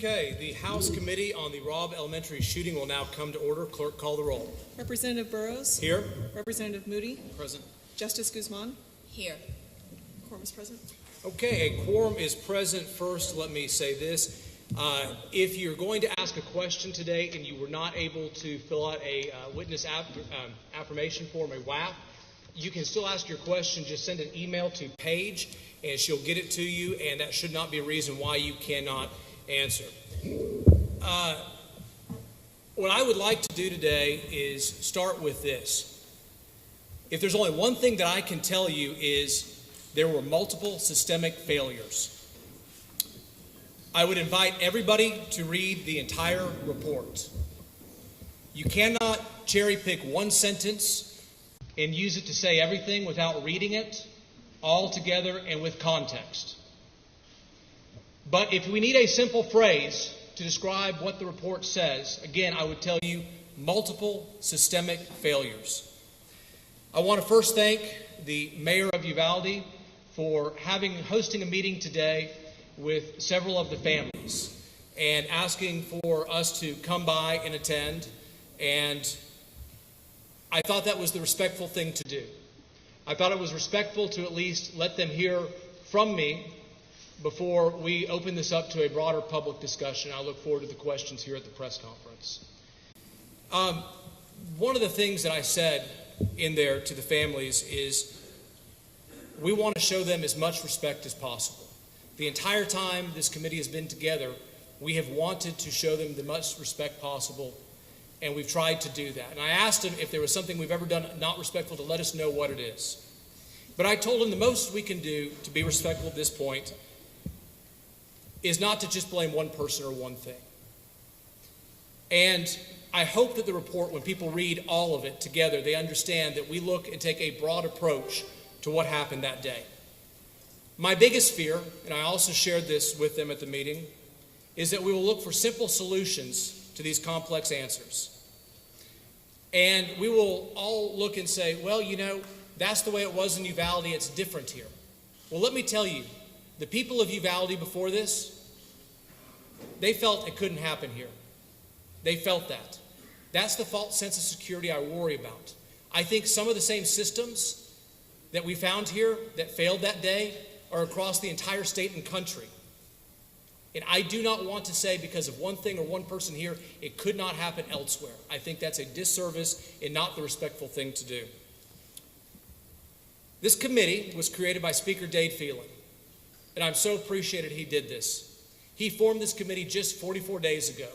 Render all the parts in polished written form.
Okay, the House Committee on the Robb Elementary shooting will now come to order. Clerk, call the roll. Representative Burrows. Here. Representative Moody. Present. Justice Guzman. Here. Quorum is present. Okay, a quorum is present. First, let me say this. If you're going to ask a question today and you were not able to fill out a witness affirmation form, a WAF, you can still ask your question. Just send an email to Paige and she'll get it to you, and that should not be a reason why you cannot answer. What I would like to do today is start with this. If there's only one thing that I can tell you is there were multiple systemic failures. I would invite everybody to read the entire report. You cannot cherry pick one sentence and use it to say everything without reading it all together and with context. But if we need a simple phrase to describe what the report says, again, I would tell you multiple systemic failures. I want to first thank the mayor of Uvalde for hosting a meeting today with several of the families and asking for us to come by and attend. And I thought that was the respectful thing to do. I thought it was respectful to at least let them hear from me before we open this up to a broader public discussion. I look forward to the questions here at the press conference. One of the things that I said in there to the families is we want to show them as much respect as possible. The entire time this committee has been together, we have wanted to show them the most respect possible, and we've tried to do that. And I asked them if there was something we've ever done not respectful to let us know what it is. But I told them the most we can do to be respectful at this point is not to just blame one person or one thing. And I hope that the report, when people read all of it together, they understand that we look and take a broad approach to what happened that day. My biggest fear, and I also shared this with them at the meeting, is that we will look for simple solutions to these complex answers. And we will all look and say, well, you know, that's the way it was in Uvalde, it's different here. Well, let me tell you, the people of Uvalde before this, they felt it couldn't happen here. They felt that. That's the false sense of security I worry about. I think some of the same systems that we found here that failed that day are across the entire state and country. And I do not want to say because of one thing or one person here, it could not happen elsewhere. I think that's a disservice and not the respectful thing to do. This committee was created by Speaker Dade Phelan, and I'm so appreciated he did this. He formed this committee just 44 days ago.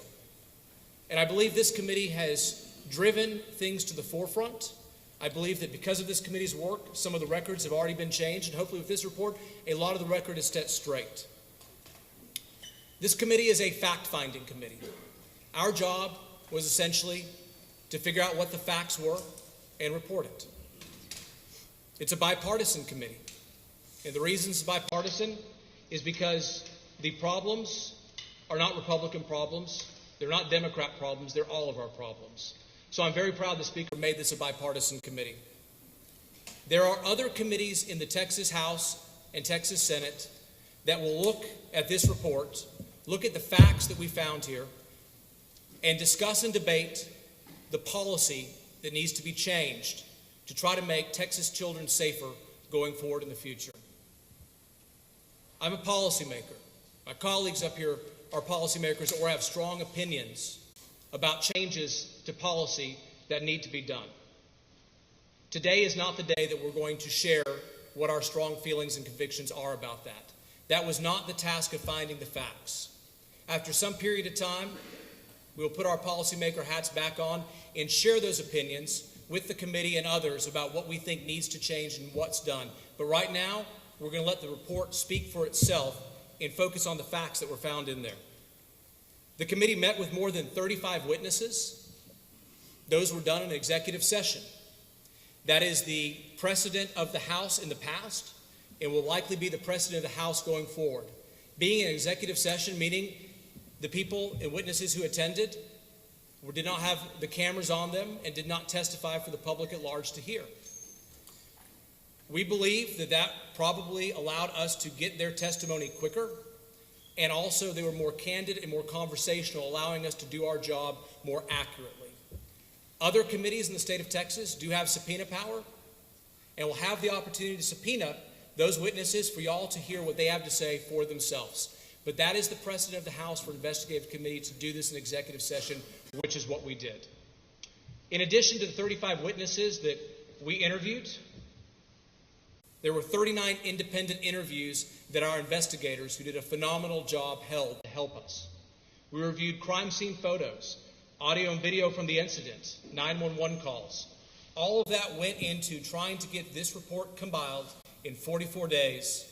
And I believe this committee has driven things to the forefront. I believe that because of this committee's work, some of the records have already been changed, and hopefully with this report, a lot of the record is set straight. This committee is a fact-finding committee. Our job was essentially to figure out what the facts were and report it. It's a bipartisan committee. And the reason it's bipartisan is because the problems are not Republican problems. They're not Democrat problems. They're all of our problems. So I'm very proud the Speaker made this a bipartisan committee. There are other committees in the Texas House and Texas Senate that will look at this report, look at the facts that we found here, and discuss and debate the policy that needs to be changed to try to make Texas children safer going forward in the future. I'm a policymaker. My colleagues up here are policymakers or have strong opinions about changes to policy that need to be done. Today is not the day that we're going to share what our strong feelings and convictions are about that. That was not the task of finding the facts. After some period of time, we will put our policymaker hats back on and share those opinions with the committee and others about what we think needs to change and what's done. But right now, we're going to let the report speak for itself and focus on the facts that were found in there. The committee met with more than 35 witnesses. Those were done in an executive session. That is the precedent of the House in the past and will likely be the precedent of the House going forward. Being an executive session, meaning the people and witnesses who attended did not have the cameras on them and did not testify for the public at large to hear. We believe that that probably allowed us to get their testimony quicker and also they were more candid and more conversational, allowing us to do our job more accurately. Other committees in the state of Texas do have subpoena power, and will have the opportunity to subpoena those witnesses for y'all to hear what they have to say for themselves. But that is the precedent of the House for an investigative committee to do this in executive session, which is what we did. In addition to the 35 witnesses that we interviewed, there were 39 independent interviews that our investigators, who did a phenomenal job, held to help us. We reviewed crime scene photos, audio and video from the incident, 911 calls. All of that went into trying to get this report compiled in 44 days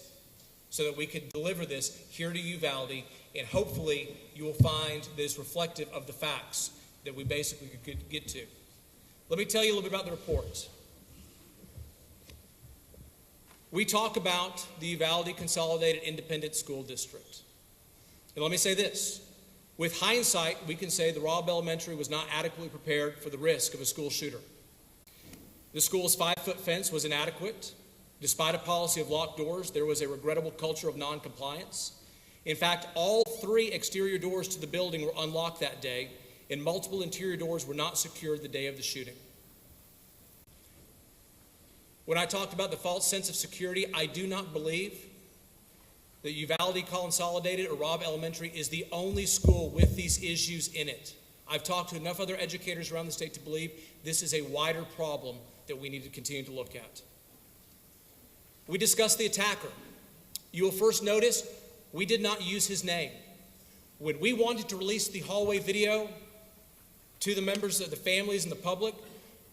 so that we could deliver this here to Uvalde, and hopefully you will find that it's reflective of the facts that we basically could get to. Let me tell you a little bit about the report. We talk about the Uvalde Consolidated Independent School District. And let me say this. With hindsight, we can say the Robb Elementary was not adequately prepared for the risk of a school shooter. The school's 5-foot fence was inadequate. Despite a policy of locked doors, there was a regrettable culture of noncompliance. In fact, all 3 exterior doors to the building were unlocked that day, and multiple interior doors were not secured the day of the shooting. When I talked about the false sense of security, I do not believe that Uvalde Consolidated or Robb Elementary is the only school with these issues in it. I've talked to enough other educators around the state to believe this is a wider problem that we need to continue to look at. We discussed the attacker. You will first notice we did not use his name. When we wanted to release the hallway video to the members of the families and the public,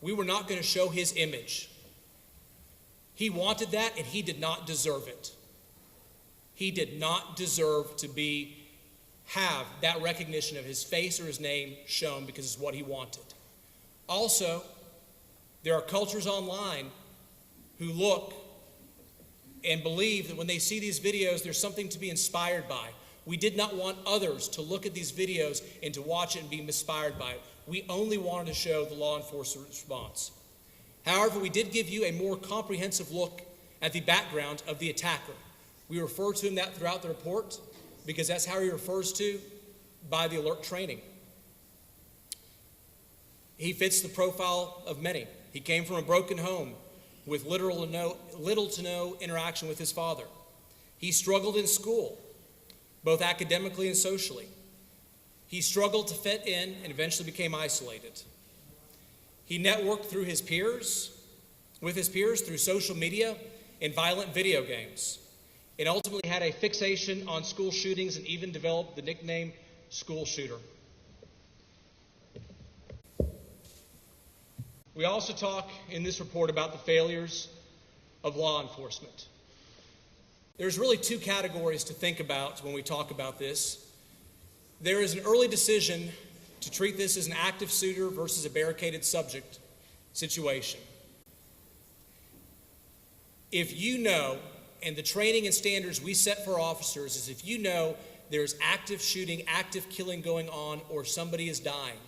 we were not going to show his image. He wanted that, and he did not deserve it. He did not deserve to have that recognition of his face or his name shown because it's what he wanted. Also, there are cultures online who look and believe that when they see these videos, there's something to be inspired by. We did not want others to look at these videos and to watch it and be inspired by it. We only wanted to show the law enforcement response. However, we did give you a more comprehensive look at the background of the attacker. We refer to him that throughout the report because that's how he refers to by the alert training. He fits the profile of many. He came from a broken home with little to no interaction with his father. He struggled in school, both academically and socially. He struggled to fit in and eventually became isolated. He networked with his peers through social media and violent video games, and ultimately had a fixation on school shootings and even developed the nickname School Shooter. We also talk in this report about the failures of law enforcement. There's really 2 categories to think about when we talk about this. There is an early decision to treat this as an active shooter versus a barricaded subject situation. If you know, and the training and standards we set for officers is if you know there's active shooting, active killing going on, or somebody is dying,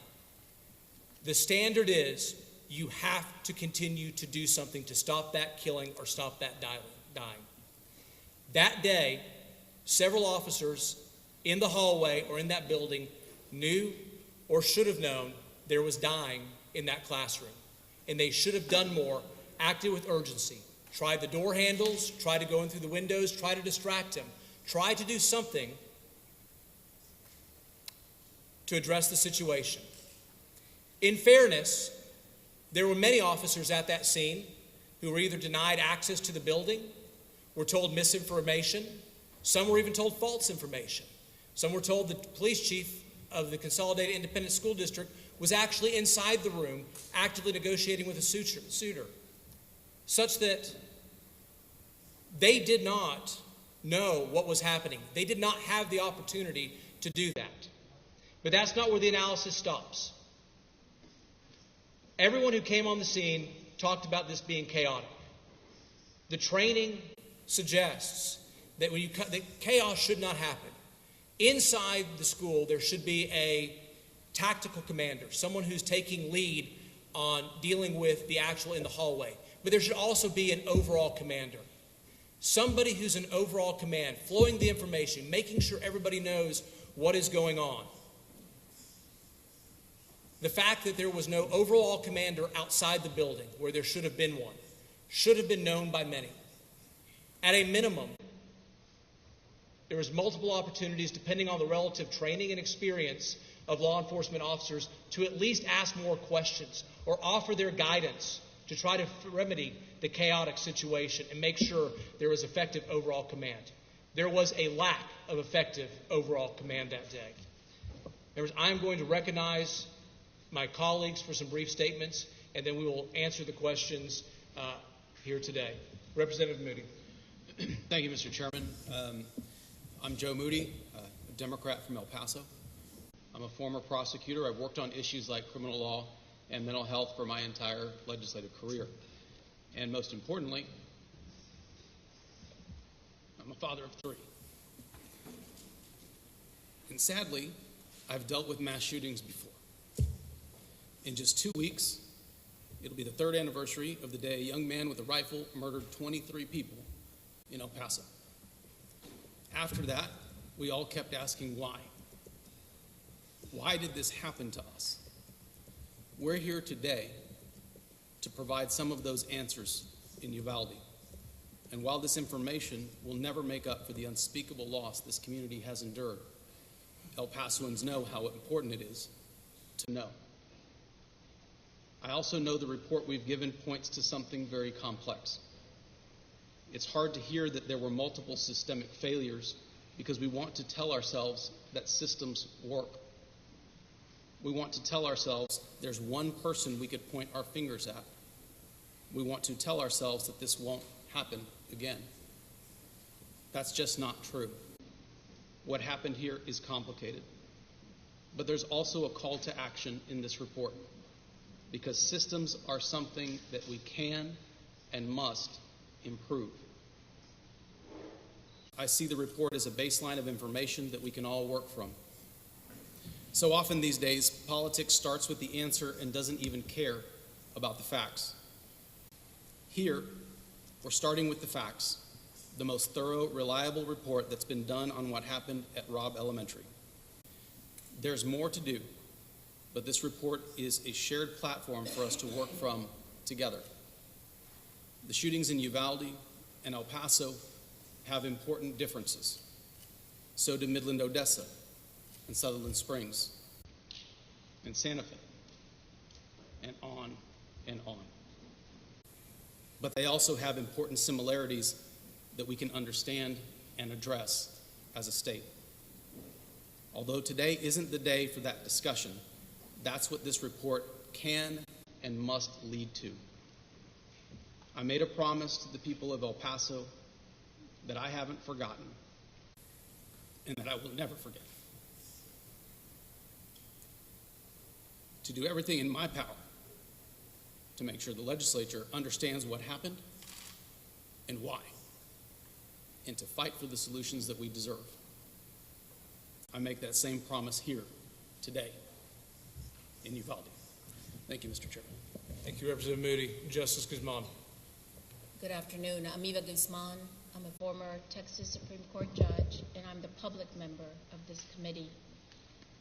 the standard is you have to continue to do something to stop that killing or stop that dying. That day, several officers in the hallway or in that building knew or should have known there was dying in that classroom. And they should have done more, acted with urgency. Tried the door handles, tried to go in through the windows, tried to distract him, tried to do something to address the situation. In fairness, there were many officers at that scene who were either denied access to the building, were told misinformation, some were even told false information. Some were told the police chief of the Consolidated Independent School District was actually inside the room actively negotiating with a suitor, such that they did not know what was happening. They did not have the opportunity to do that. But that's not where the analysis stops. Everyone who came on the scene talked about this being chaotic. The training suggests that that chaos should not happen. Inside the school, there should be a tactical commander, someone who's taking lead on dealing with the actual in the hallway. But there should also be an overall commander. Somebody who's an overall command, flowing the information, making sure everybody knows what is going on. The fact that there was no overall commander outside the building where there should have been one should have been known by many. At a minimum, there was multiple opportunities, depending on the relative training and experience of law enforcement officers, to at least ask more questions or offer their guidance to try to remedy the chaotic situation and make sure there was effective overall command. There was a lack of effective overall command that day. Members, I am going to recognize my colleagues for some brief statements, and then we will answer the questions here today. Representative Moody. Thank you, Mr. Chairman. I'm Joe Moody, a Democrat from El Paso. I'm a former prosecutor. I've worked on issues like criminal law and mental health for my entire legislative career. And most importantly, I'm a father of 3. And sadly, I've dealt with mass shootings before. In just 2 weeks, it'll be the 3rd anniversary of the day a young man with a rifle murdered 23 people in El Paso. After that, we all kept asking why. Why did this happen to us? We're here today to provide some of those answers in Uvalde. And while this information will never make up for the unspeakable loss this community has endured, El Pasoans know how important it is to know. I also know the report we've given points to something very complex. It's hard to hear that there were multiple systemic failures because we want to tell ourselves that systems work. We want to tell ourselves there's one person we could point our fingers at. We want to tell ourselves that this won't happen again. That's just not true. What happened here is complicated. But there's also a call to action in this report, because systems are something that we can and must improve. I see the report as a baseline of information that we can all work from. So often these days, politics starts with the answer and doesn't even care about the facts. Here, we're starting with the facts, the most thorough, reliable report that's been done on what happened at Robb Elementary. There's more to do, but this report is a shared platform for us to work from together. The shootings in Uvalde and El Paso have important differences. So do Midland, Odessa, and Sutherland Springs, and Santa Fe, and on and on. But they also have important similarities that we can understand and address as a state. Although today isn't the day for that discussion, that's what this report can and must lead to. I made a promise to the people of El Paso that I haven't forgotten and that I will never forget. To do everything in my power to make sure the legislature understands what happened and why, and to fight for the solutions that we deserve. I make that same promise here today in Uvalde. Thank you, Mr. Chairman. Thank you, Representative Moody. Justice Guzman. Good afternoon. I'm Eva Guzman. I'm a former Texas Supreme Court judge, and I'm the public member of this committee.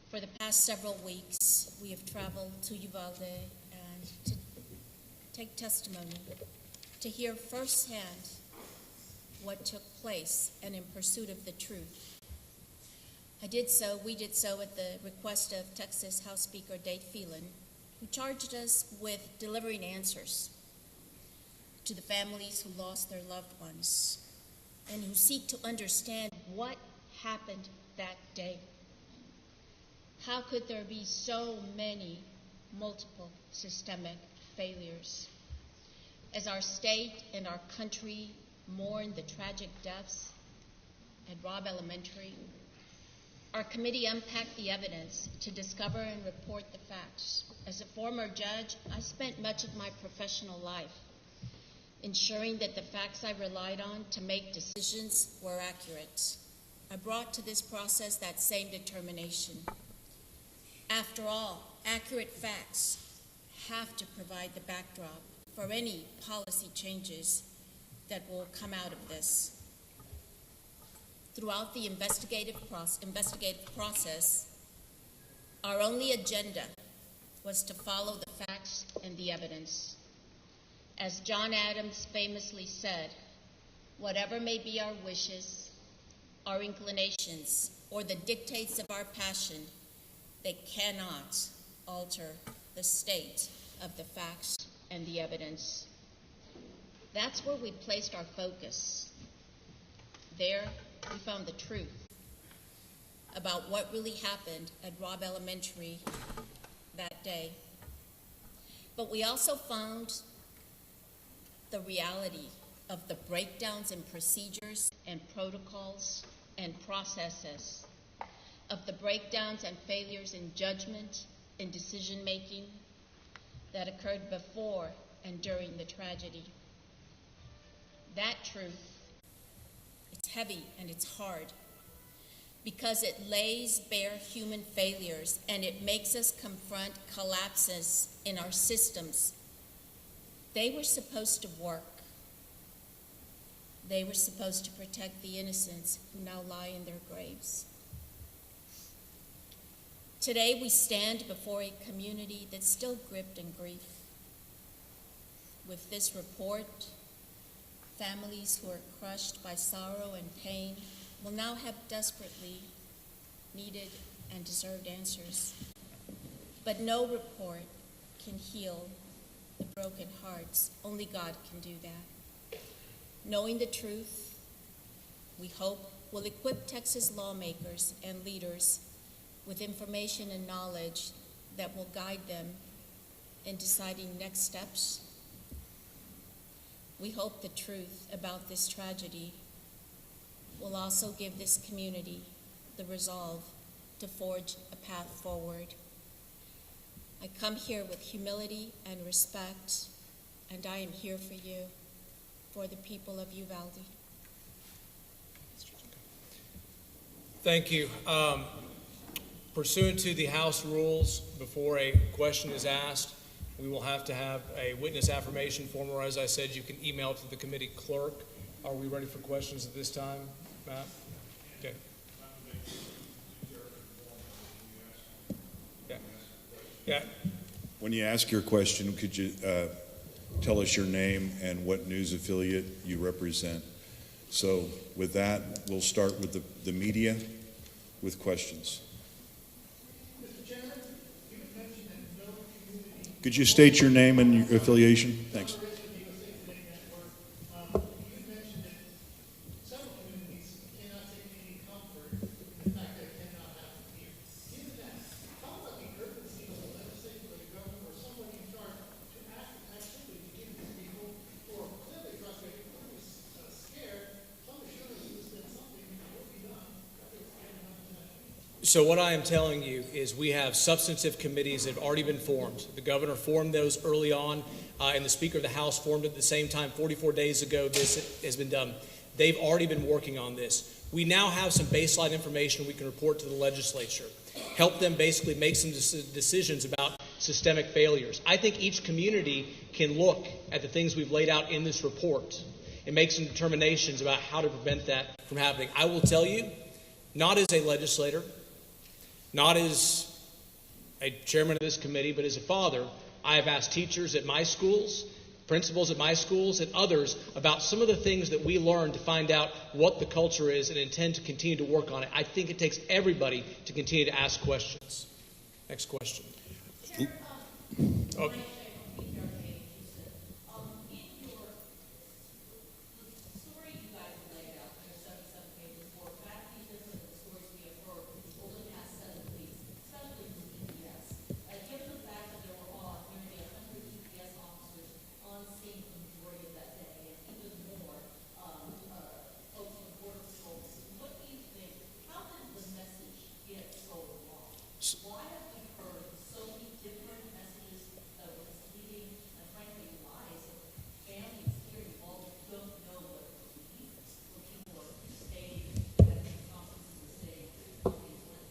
For the past several weeks, we have traveled to Uvalde and to take testimony, to hear firsthand what took place and in pursuit of the truth. We did so at the request of Texas House Speaker Dade Phelan, who charged us with delivering answers to the families who lost their loved ones and who seek to understand what happened that day. How could there be so many multiple systemic failures? As our state and our country mourn the tragic deaths at Robb Elementary, our committee unpacked the evidence to discover and report the facts. As a former judge, I spent much of my professional life ensuring that the facts I relied on to make decisions were accurate. I brought to this process that same determination. After all, accurate facts have to provide the backdrop for any policy changes that will come out of this. Throughout the investigative process, our only agenda was to follow the facts and the evidence. As John Adams famously said, whatever may be our wishes, our inclinations, or the dictates of our passion, they cannot alter the state of the facts and the evidence. That's where we placed our focus. There, we found the truth about what really happened at Robb Elementary that day. But we also found the reality of the breakdowns in procedures and protocols and processes, of the breakdowns and failures in judgment and decision-making that occurred before and during the tragedy. That truth, it's heavy and it's hard because it lays bare human failures and it makes us confront collapses in our systems. They were supposed to work. They were supposed to protect the innocents who now lie in their graves. Today we stand before a community that's still gripped in grief. With this report, families who are crushed by sorrow and pain will now have desperately needed and deserved answers. But no report can heal the broken hearts. Only God can do that. Knowing the truth, we hope, will equip Texas lawmakers and leaders with information and knowledge that will guide them in deciding next steps. We hope the truth about this tragedy will also give this community the resolve to forge a path forward. I come here with humility and respect, and I am here for you, for the people of Uvalde. Thank you. Pursuant to the House rules, before a question is asked, we will have to have a witness affirmation form, or as I said, you can email it to the committee clerk. Are we ready for questions at this time, Matt? Okay. Yeah. When you ask your question, could you tell us your name and what news affiliate you represent? So with that, we'll start with the media with questions. Could you state your name and your affiliation? Thanks. So what I am telling you is we have substantive committees that have already been formed. The governor formed those early on, and the Speaker of the House formed it at the same time. 44 days ago, this has been done. They've already been working on this. We now have some baseline information we can report to the legislature, help them basically make some decisions about systemic failures. I think each community can look at the things we've laid out in this report and make some determinations about how to prevent that from happening. I will tell you, not as a legislator, not as a chairman of this committee, but as a father, I have asked teachers at my schools, principals at my schools, and others about some of the things that we learned to find out what the culture is and intend to continue to work on it. I think it takes everybody to continue to ask questions. Next question. Oh.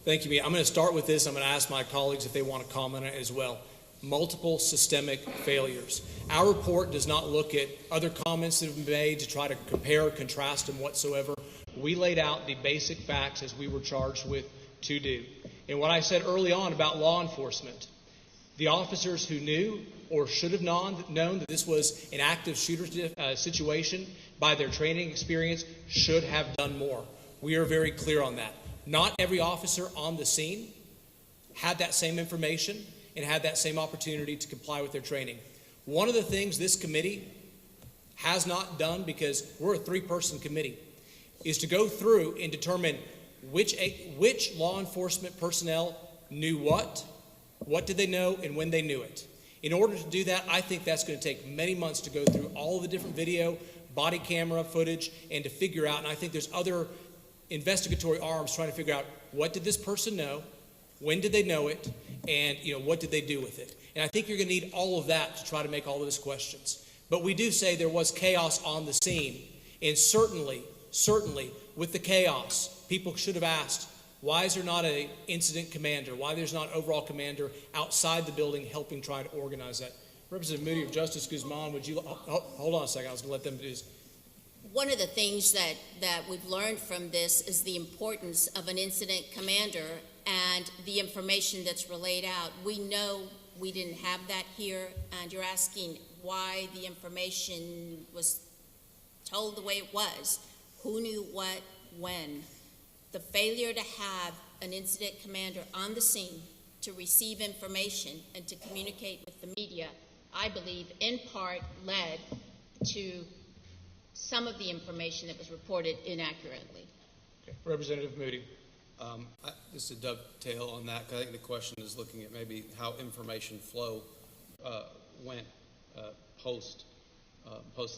Thank you, Mia. I'm going to start with this. I'm going to ask my colleagues if they want to comment on it as well. multiple systemic failures. Our report does not look at other comments that have been made to try to compare or contrast them whatsoever. We laid out the basic facts as we were charged with to do. And what I said early on about law enforcement, the officers who knew or should have known that this was an active shooter situation by their training experience should have done more. We are very clear on that. Not every officer on the scene had that same information and had that same opportunity to comply with their training. One of the things this committee has not done, because we're a 3-person committee, is to go through and determine which law enforcement personnel knew what did they know, and when they knew it. In order to do that, I think that's going to take many months to go through all of the different video, body camera footage, and to figure out, and I think there's other investigatory arms trying to figure out what did this person know, when did they know it, and what did they do with it. And I think you're going to need all of that to try to make all of those questions. But we do say there was chaos on the scene, and certainly, with the chaos, people should have asked, why is there not an incident commander? Why there's not an overall commander outside the building helping try to organize that? Representative Moody or Justice Guzman, would you hold on a second? I was going to let them do this. One of the things that we've learned from this is the importance of an incident commander and the information that's relayed out. We know we didn't have that here, and you're asking why the information was told the way it was. Who knew what, when? The failure to have an incident commander on the scene to receive information and to communicate with the media, I believe, in part led to some of the information that was reported inaccurately. Okay. Representative Moody. Just to dovetail on that, 'cause I think the question is looking at maybe how information flow went post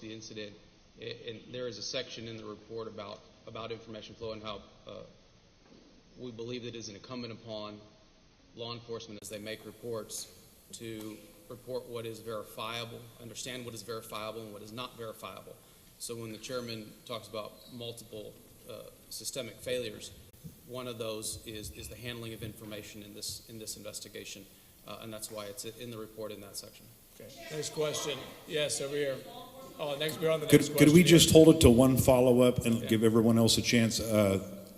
the incident. And there is a section in the report about information flow and how we believe that it is incumbent upon law enforcement as they make reports to report what is verifiable, understand what is verifiable and what is not verifiable. So when the chairman talks about multiple systemic failures, one of those is the handling of information in this investigation, and that's why it's in the report in that section. Okay. Next question. Yes, over here. Oh, we're on the next question. Could we just hold it to one follow-up and give everyone else a chance?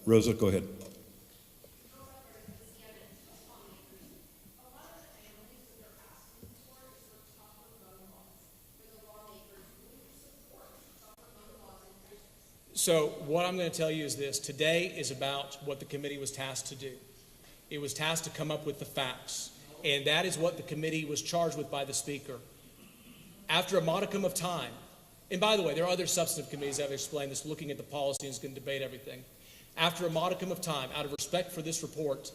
Rosa, go ahead. So what I'm going to tell you is this. Today is about what the committee was tasked to do. It was tasked to come up with the facts, and that is what the committee was charged with by the Speaker. After a modicum of time, and by the way, there are other substantive committees that have explained this, looking at the policy and is going to debate everything. After a modicum of time, out of respect for this report,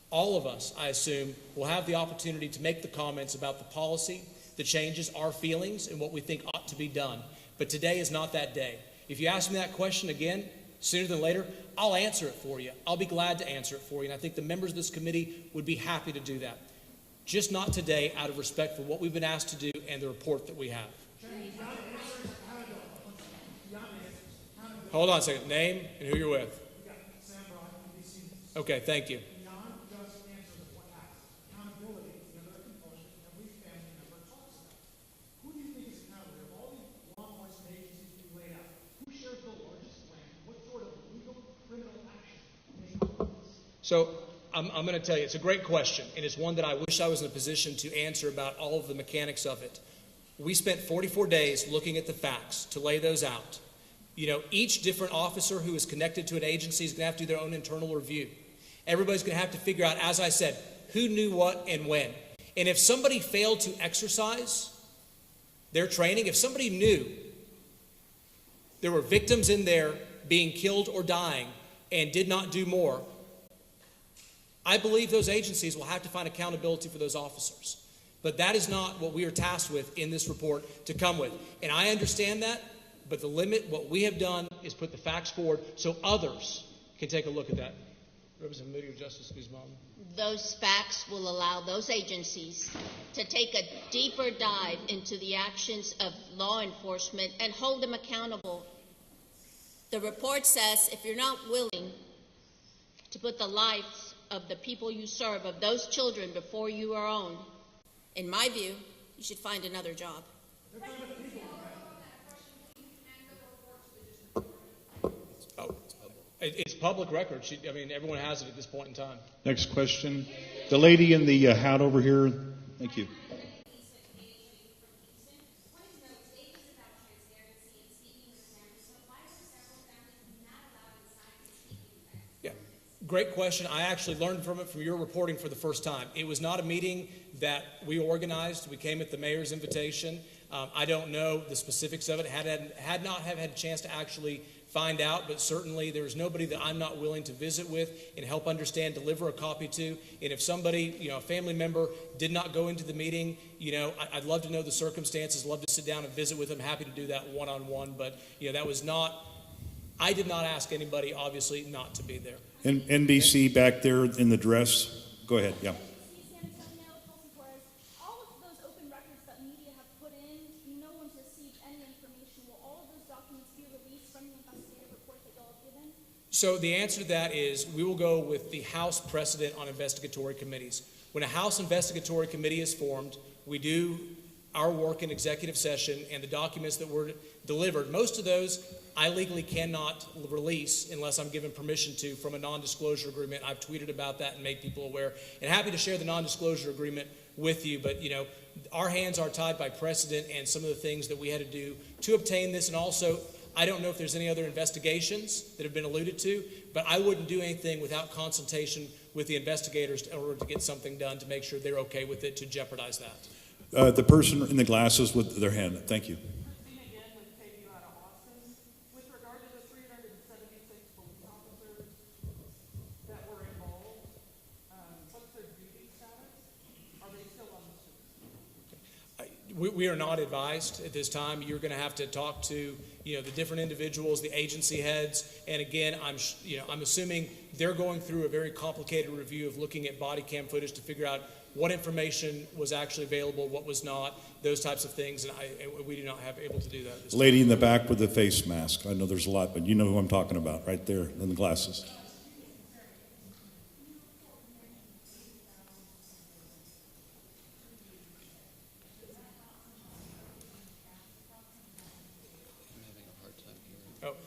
all of us, I assume, will have the opportunity to make the comments about the policy, the changes, our feelings, and what we think ought to be done. But today is not that day. If you ask me that question again, sooner than later, I'll answer it for you. I'll be glad to answer it for you, and I think the members of this committee would be happy to do that. Just not today, out of respect for what we've been asked to do and the report that we have. Hold on a second. Name and who you're with. Okay, thank you. So I'm going to tell you, it's a great question, and it's one that I wish I was in a position to answer about all of the mechanics of it. We spent 44 days looking at the facts to lay those out. Each different officer who is connected to an agency is going to have to do their own internal review. Everybody's going to have to figure out, as I said, who knew what and when. And if somebody failed to exercise their training, if somebody knew there were victims in there being killed or dying and did not do more, I believe those agencies will have to find accountability for those officers. But that is not what we are tasked with in this report to come with. And I understand that, but what we have done is put the facts forward so others can take a look at that. Representative Moody or Justice Guzman. Those facts will allow those agencies to take a deeper dive into the actions of law enforcement and hold them accountable. The report says if you're not willing to put the lives of the people you serve, of those children before your own, In my view, you should find another job. It's public record. Everyone has it at this point in time. Next question. The lady in the hat over here. Thank you. Yeah, great question. I actually learned from it from your reporting for the first time. It was not a meeting that we organized. We came at the mayor's invitation. I don't know the specifics of it. Had not had a chance to actually find out, but certainly there's nobody that I'm not willing to visit with and help understand, deliver a copy to. And if somebody, a family member did not go into the meeting, I'd love to know the circumstances, love to sit down and visit with them, happy to do that one-on-one. But, that was not, I did not ask anybody, obviously, not to be there. NBC back there in the dress. Go ahead, yeah. All of those open records that media have put in, no one's received any information. Will all of those documents be released from the investigative report that y'all have given? So the answer to that is we will go with the House precedent on investigatory committees. When a House investigatory committee is formed, we do our work in executive session, and the documents that were delivered, most of those I legally cannot release unless I'm given permission to from a non-disclosure agreement. I've tweeted about that and made people aware, and happy to share the non-disclosure agreement with you. But our hands are tied by precedent and some of the things that we had to do to obtain this. And also, I don't know if there's any other investigations that have been alluded to, but I wouldn't do anything without consultation with the investigators in order to get something done to make sure they're okay with it, to jeopardize that. The person in the glasses with their hand. Thank you. With regard to the 376 police officers that were involved, what's their duty status? Are they still on the street? We are not advised at this time. You're going to have to talk to the different individuals, the agency heads, and again, I'm assuming they're going through a very complicated review of looking at body cam footage to figure out what information was actually available, what was not, those types of things, and we do not have able to do that. Lady in the back with the face mask. I know there's a lot, but you know who I'm talking about, right there in the glasses.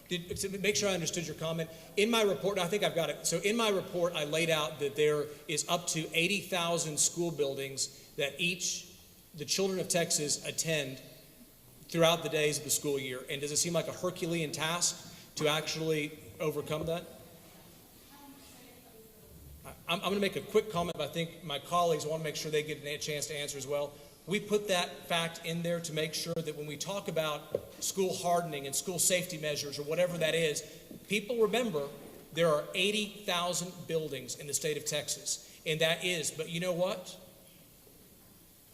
To make sure I understood your comment, in my report, I think I've got it. So in my report, I laid out that there is up to 80,000 school buildings that the children of Texas attend throughout the days of the school year. And does it seem like a Herculean task to actually overcome that? I'm going to make a quick comment, but I think my colleagues want to make sure they get a chance to answer as well. We put that fact in there to make sure that when we talk about school hardening and school safety measures or whatever that is, people remember there are 80,000 buildings in the state of Texas. And that is, but you know what?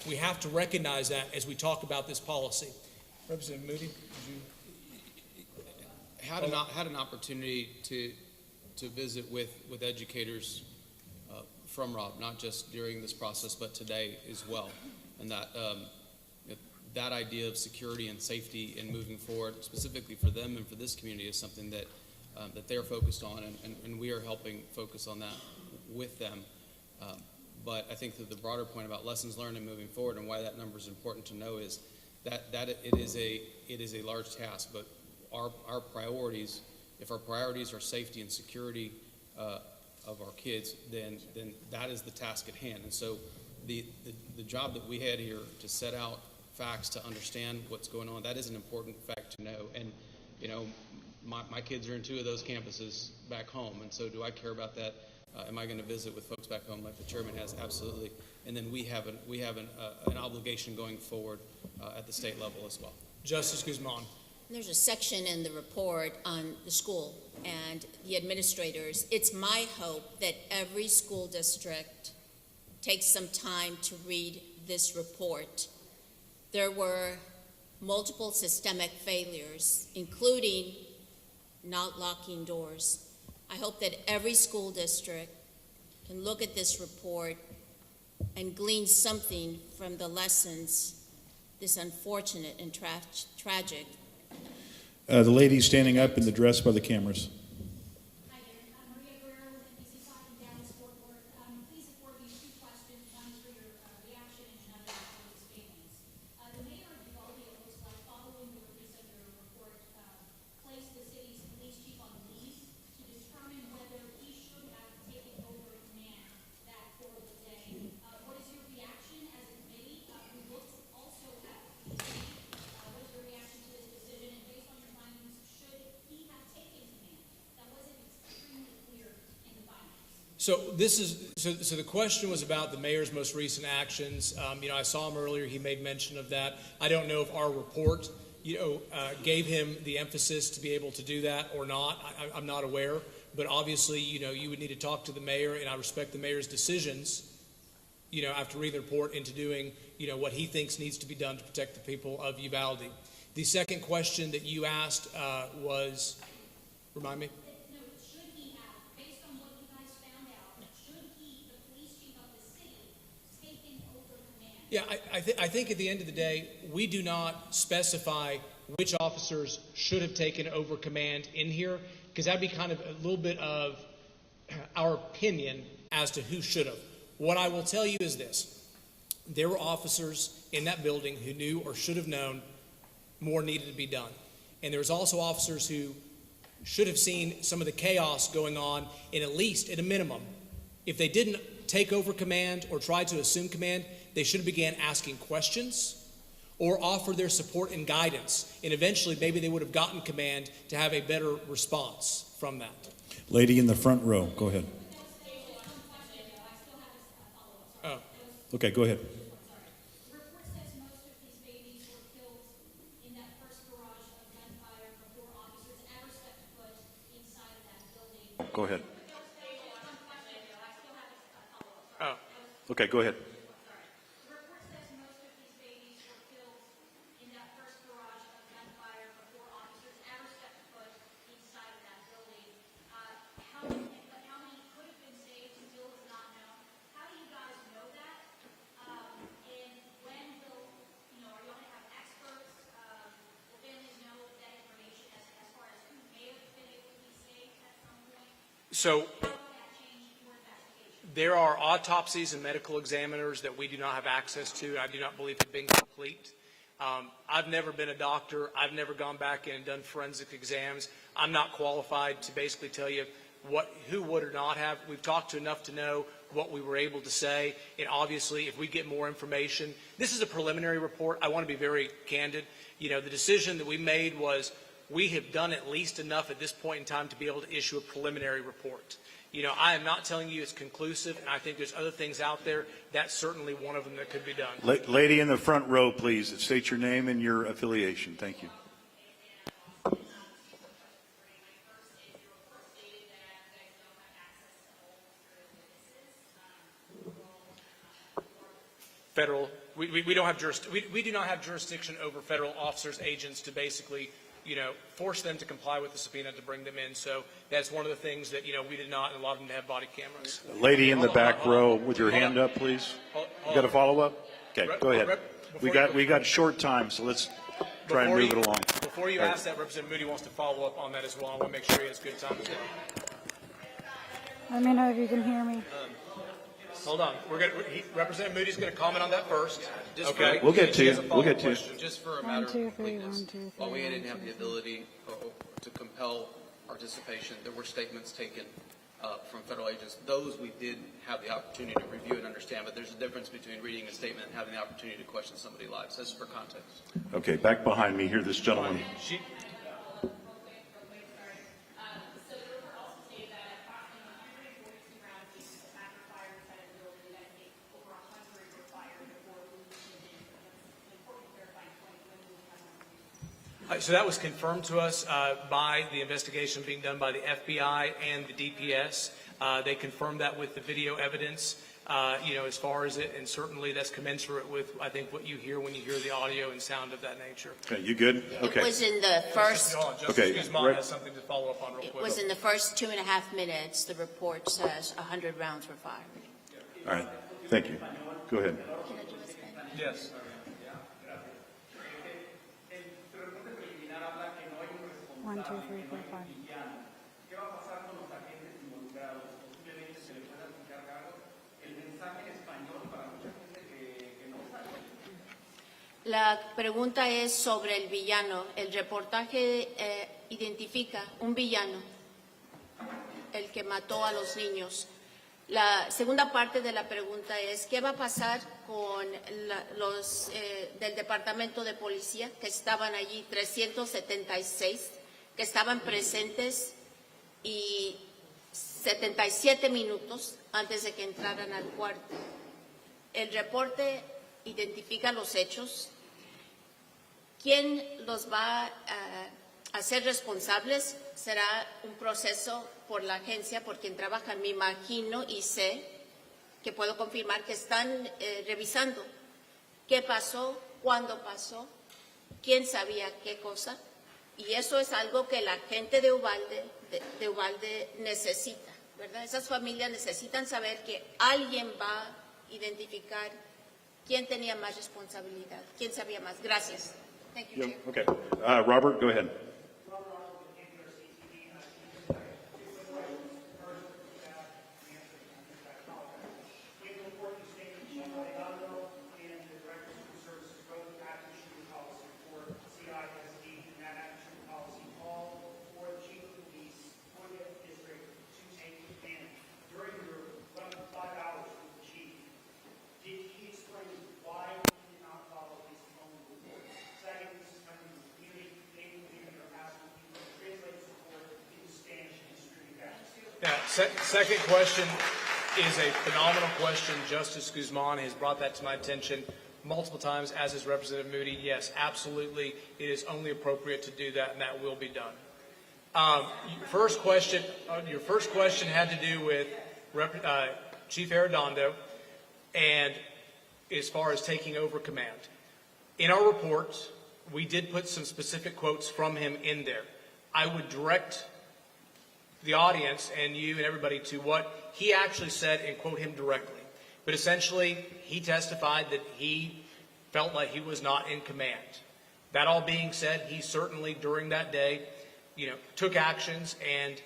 We have to recognize that as we talk about this policy. Representative Moody, Had an opportunity to visit with educators from Robb, not just during this process, but today as well. And that idea of security and safety and moving forward, specifically for them and for this community, is something that they're focused on, and we are helping focus on that with them. But I think that the broader point about lessons learned and moving forward, and why that number is important to know, is that it is a large task. But our priorities, if our priorities are safety and security of our kids, then that is the task at hand. And so the job that we had here to set out facts to understand what's going on, that is an important fact to know. And my kids are in 2 of those campuses back home, and so do I care about that? Am I going to visit with folks back home like the chairman has? Absolutely. And then we have an obligation going forward at the state level as well. Justice Guzman. There's a section in the report on the school and the administrators. It's my hope that every school district takes some time to read this report. There were multiple systemic failures, including not locking doors. I hope that every school district can look at this report and glean something from the lessons, this unfortunate and tragic. The lady standing up in the dress by the cameras. Hi there. I'm Maria Guerrero with NBC5 in Dallas, Fort Worth. Please afford these 2 questions, one for your reaction and another So this is so the question was about the mayor's most recent actions. I saw him earlier. He made mention of that. I don't know if our report, gave him the emphasis to be able to do that or not. I'm not aware. But obviously, you would need to talk to the mayor, and I respect the mayor's decisions, after reading the report into doing, what he thinks needs to be done to protect the people of Uvalde. The second question that you asked was, remind me? No, should he have, based on what you guys found out, should he, the police chief of the city, taken over command? Yeah, I think at the end of the day, we do not specify which officers should have taken over command in here, because that'd be kind of a little bit of our opinion as to who should have. What I will tell you is this. There were officers in that building who knew or should have known more needed to be done. And there was also officers who should have seen some of the chaos going on, and at least, at a minimum, if they didn't take over command or try to assume command, they should have began asking questions or offer their support and guidance. And eventually, maybe they would have gotten command to have a better response from that. Lady in the front row, go ahead. Oh. Okay, go ahead. The report says most of these babies were killed in that first barrage of gunfire before officers ever stepped foot inside of that building. Go ahead. Oh. Okay, go ahead. The report says most of these babies were killed in that first barrage of gunfire before officers ever stepped foot inside of that building. How many could have been saved still is not known. How do you guys know that? And when will, are you going to have experts? Will families know that information as far as who may have been able to be saved at some point? So How will that change your investigation? there are autopsies and medical examiners that we do not have access to, and I do not believe have been complete. I've never been a doctor. I've never gone back in and done forensic exams. I'm not qualified to basically tell you who would or not have. We've talked to enough to know what we were able to say, and obviously if we get more information, this is a preliminary report. I want to be very candid. The decision that we made was we have done at least enough at this point in time to be able to issue a preliminary report. I am not telling you it's conclusive, and I think there's other things out there. That's certainly one of them that could be done. Lady in the front row, please. State your name and your affiliation. Thank you. Federal, we don't have we do not have jurisdiction over federal officers, agents to basically, force them to comply with the subpoena to bring them in. So that's one of the things that, we did not, and a lot of them have body cameras. Lady in the back row with your hand up, please. You got a follow-up? Okay, go ahead. We got short time, so let's try and move it along. Before you ask that, Representative Moody wants to follow up on that as well. I want to make sure he has good time as well. Let me know if you can hear me. Hold on. Representative Moody's going to comment on that first. Okay. We'll get to you. We'll get to you. Just for a One, matter two, of three, completeness, 1, 2, 3, while we 1, didn't have 2, the ability to compel participation, there were statements taken from federal agents. Those we did have the opportunity to review and understand, but there's a difference between reading a statement and having the opportunity to question somebody's lives. That's for context. Okay, back behind me here, this gentleman. So that was confirmed to us by the investigation being done by the FBI and the DPS. They confirmed that with the video evidence, as far as it, and certainly that's commensurate with, I think, what you hear when you hear the audio and sound of that nature. Okay, you good? Okay. It was in the first, Hold on, Justice Okay, Guzman has something to follow up on real it quick. was in the first 2.5 minutes, the report says 100 rounds were fired. All right. Thank you. Go ahead. Yes. One, two, three, four, five. La pregunta es sobre el villano. El reportaje identifica un villano, el que mató a los niños. La segunda parte de la pregunta es, ¿qué va a pasar con los del Departamento de Policía que estaban allí, 376, que estaban presentes y 77 minutos antes de que entraran al cuarto. El reporte identifica los hechos. ¿Quién los va a hacer responsables? Será un proceso por la agencia, por quien trabaja. Me imagino y sé que puedo confirmar que están revisando qué pasó, cuándo pasó, quién sabía qué cosa. Y eso es algo que la gente de Uvalde necesita, ¿verdad? Esas familias necesitan saber que alguien va a identificar quién tenía más responsabilidad, quién sabía más. Gracias. Thank you, Chair. Okay. Robert, go ahead. Now, second question is a phenomenal question. Justice Guzman has brought that to my attention multiple times, as has Representative Moody. Yes, absolutely, it is only appropriate to do that, and that will be done. Your first question had to do with Chief Arredondo, and as far as taking over command. In our report, we did put some specific quotes from him in there. I would direct the audience and you and everybody to what he actually said and quote him directly. But essentially, he testified that he felt like he was not in command. That all being said, he certainly during that day, took actions, and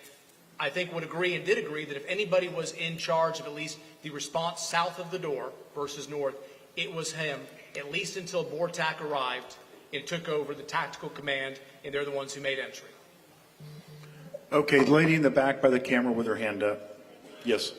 I think would agree and did agree that if anybody was in charge of at least the response south of the door versus north, it was him, at least until Bortak arrived and took over the tactical command, and they're the ones who made entry. Okay, the lady in the back by the camera with her hand up. Yes.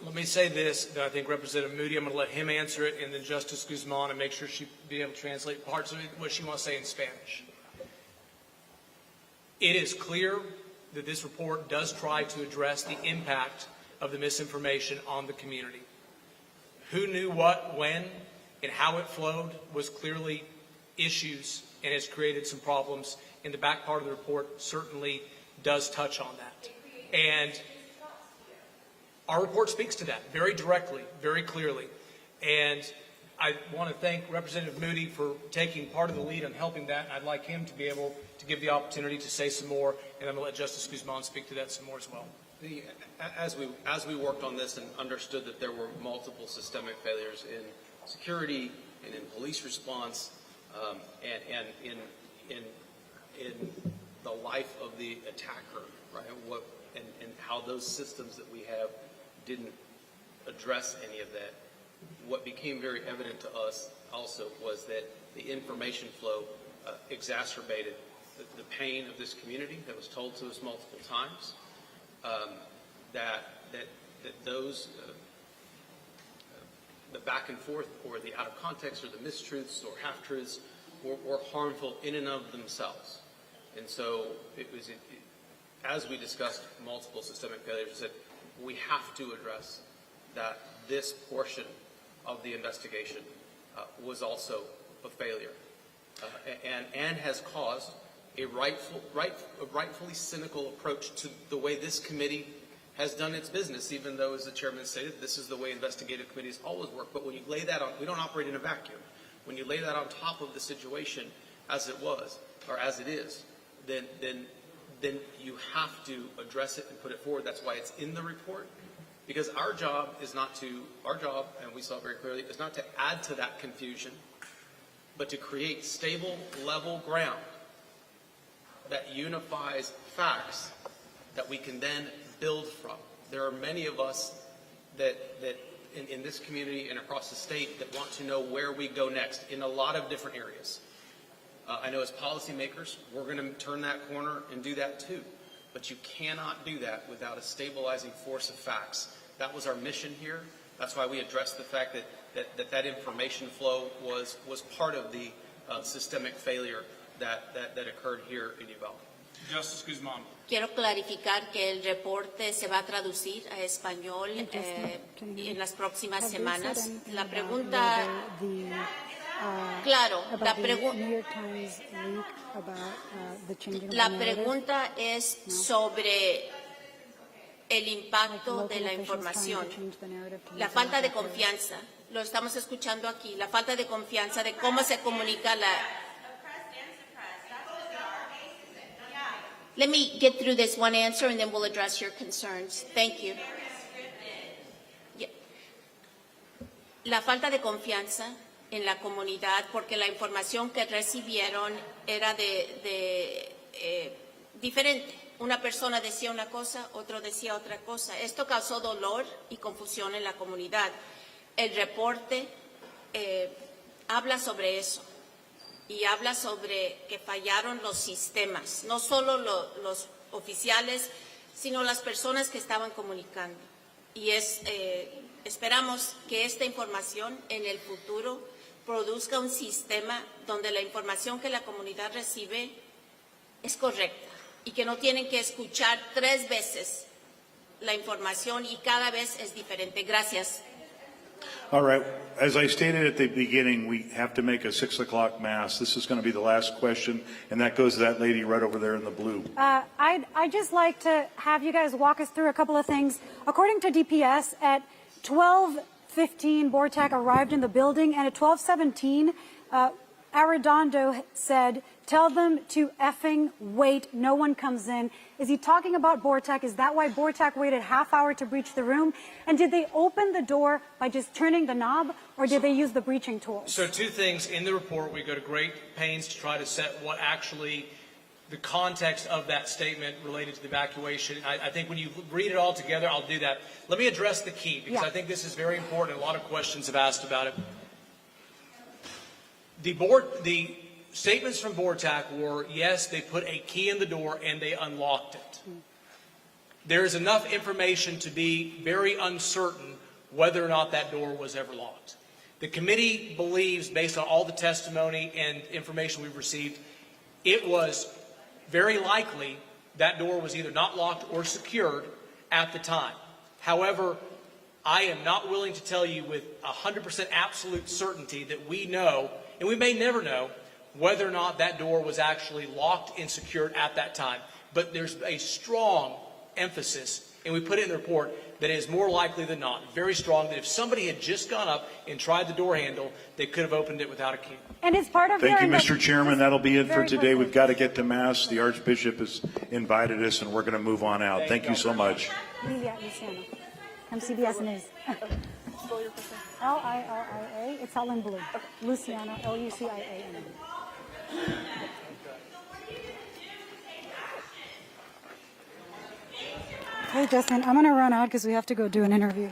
Let me say this, that I think Representative Moody, I'm going to let him answer it, and then Justice Guzman, and make sure she be able to translate parts of it, what she wants to say in Spanish. It is clear that this report does try to address the impact of the misinformation on the community. Who knew what, when, and how it flowed was clearly issues and has created some problems. And the back part of the report certainly does touch on that. And our report speaks to that very directly, very clearly. And I want to thank Representative Moody for taking part of the lead on helping that. I'd like him to be able to give the opportunity to say some more, and I'm going to let Justice Guzman speak to that some more as well. As we worked on this and understood that there were multiple systemic failures in security and in police response, and in the life of the attacker, right? And how those systems that we have didn't address any of that. What became very evident to us also was that the information flow exacerbated the pain of this community that was told to us multiple times. That those the back and forth or the out of context or the mistruths or half-truths were harmful in and of themselves. And so as we discussed multiple systemic failures, that we have to address that this portion of the investigation was also a failure and has caused a rightfully cynical approach to the way this committee has done its business, even though, as the chairman stated, this is the way investigative committees always work. But when you lay that on, we don't operate in a vacuum. When you lay that on top of the situation as it was, or as it is, then you have to address it and put it forward. That's why it's in the report. Because our job, and we saw it very clearly, is not to add to that confusion, but to create stable, level ground that unifies facts that we can then build from. There are many of us that in this community and across the state that want to know where we go next in a lot of different areas. I know as policymakers, we're going to turn that corner and do that too. But you cannot do that without a stabilizing force of facts. That was our mission here. That's why we addressed the fact that information flow was part of the systemic failure that occurred here in Uvalde. Justice Guzman. Quiero clarificar que el reporte se va a traducir a español en las próximas semanas. La pregunta, claro, la pregunta es sobre el impacto de la información, la falta de confianza. Lo estamos escuchando aquí, la falta de confianza de cómo se comunica la. Let me get through this one answer and then we'll address your concerns. Thank you. Yeah. La falta de confianza en la comunidad porque la información que recibieron era diferente. Una persona decía una cosa, otro decía otra cosa. Esto causó dolor y confusión en la comunidad. El reporte habla sobre eso. Y habla sobre que fallaron los sistemas, no solo los oficiales, sino las personas que estaban comunicando. Y esperamos que esta información en el futuro produzca un sistema donde la información que la comunidad recibe es correcta y que no tienen que escuchar 3 veces la información y cada vez es diferente. Gracias. All right. As I stated at the beginning, we have to make a 6 o'clock mass. This is going to be the last question, and that goes to that lady right over there in the blue. I'd just like to have you guys walk us through a couple of things. According to DPS, at 12:15, Bortak arrived in the building, and at 12:17, Arredondo said, "Tell them to effing wait, no one comes in." Is he talking about Bortak? Is that why Bortak waited half hour to breach the room? And did they open the door by just turning the knob, or did they use the breaching tool? So 2 things in the report. We go to great pains to try to set what actually the context of that statement related to the evacuation. I think when you read it all together, I'll do that. Let me address the key, because I think this is very important. A lot of questions have asked about it. The statements from Bortak were, yes, they put a key in the door and they unlocked it. There is enough information to be very uncertain whether or not that door was ever locked. The committee believes, based on all the testimony and information we've received, it was very likely that door was either not locked or secured at the time. However, I am not willing to tell you with 100% absolute certainty that we know, and we may never know, whether or not that door was actually locked and secured at that time. But there's a strong emphasis, and we put it in the report, that it is more likely than not, very strong, that if somebody had just gone up and tried the door handle, they could have opened it without a key. And it's part of Thank you, their Mr. Chairman. That'll be it for Very today. quickly. We've got to get to Mass. The Archbishop has invited us, and we're going to move on out. Thank you so much. Lilia Luciano from CBS News. L-I-L-I-A. It's all in blue. Luciano, L-U-C-I-A-N. Hey, Justin, I'm going to run out because we have to go do an interview.